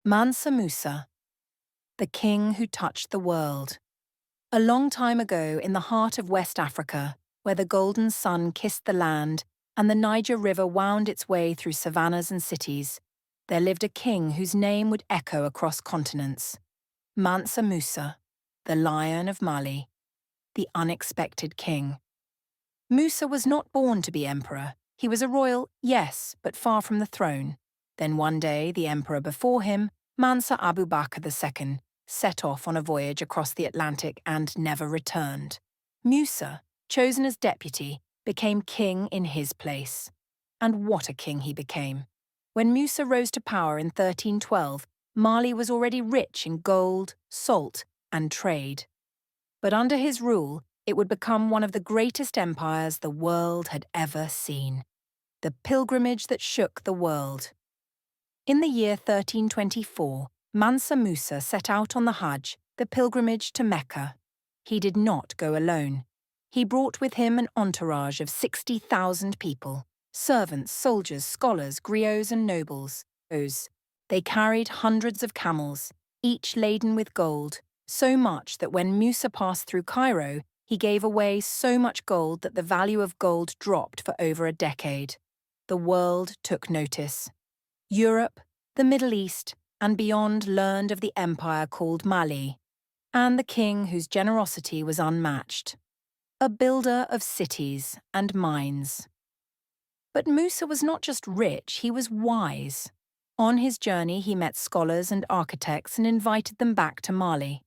Mansa Musa, the king who touched the world. A long time ago, in the heart of West Africa, where the golden sun kissed the land and the Niger River wound its way through savannas and cities, there lived a king whose name would echo across continents. Mansa Musa, the Lion of Mali, the unexpected king. Musa was not born to be emperor. He was a royal, yes, but far from the throne. Then one day, the emperor before him, Mansa Abu Bakr II, set off on a voyage across the Atlantic and never returned. Musa, chosen as deputy, became king in his place. And what a king he became. When Musa rose to power in 1312, Mali was already rich in gold, salt, and trade. But under his rule, it would become one of the greatest empires the world had ever seen. The pilgrimage that shook the world. In the year 1324, Mansa Musa set out on the Hajj, the pilgrimage to Mecca. He did not go alone. He brought with him an entourage of 60,000 people, servants, soldiers, scholars, griots and nobles. They carried hundreds of camels, each laden with gold, so much that when Musa passed through Cairo, he gave away so much gold that the value of gold dropped for over a decade. The world took notice. Europe, the Middle East, and beyond learned of the empire called Mali, and the king whose generosity was unmatched. A builder of cities and mines. But Musa was not just rich, he was wise. On his journey, he met scholars and architects and invited them back to Mali.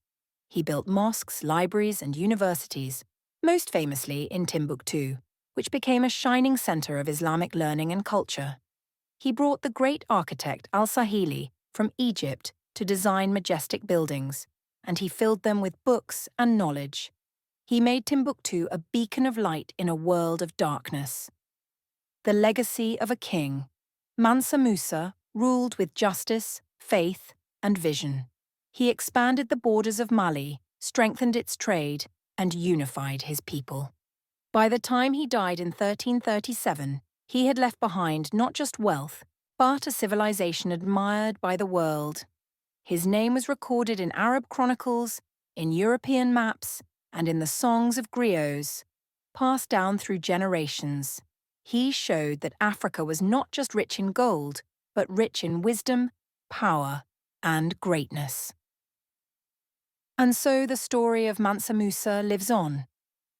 He built mosques, libraries, and universities, most famously in Timbuktu, which became a shining center of Islamic learning and culture. He brought the great architect Al-Sahili from Egypt to design majestic buildings, and he filled them with books and knowledge. He made Timbuktu a beacon of light in a world of darkness. The legacy of a king. Mansa Musa ruled with justice, faith, and vision. He expanded the borders of Mali, strengthened its trade, and unified his people. By the time he died in 1337, he had left behind not just wealth, but a civilization admired by the world. His name was recorded in Arab chronicles, in European maps, and in the songs of griots, passed down through generations. He showed that Africa was not just rich in gold, but rich in wisdom, power, and greatness. And so the story of Mansa Musa lives on.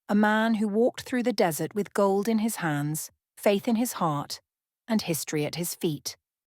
A man who walked through the desert with gold in his hands, faith in his heart, and history at his feet.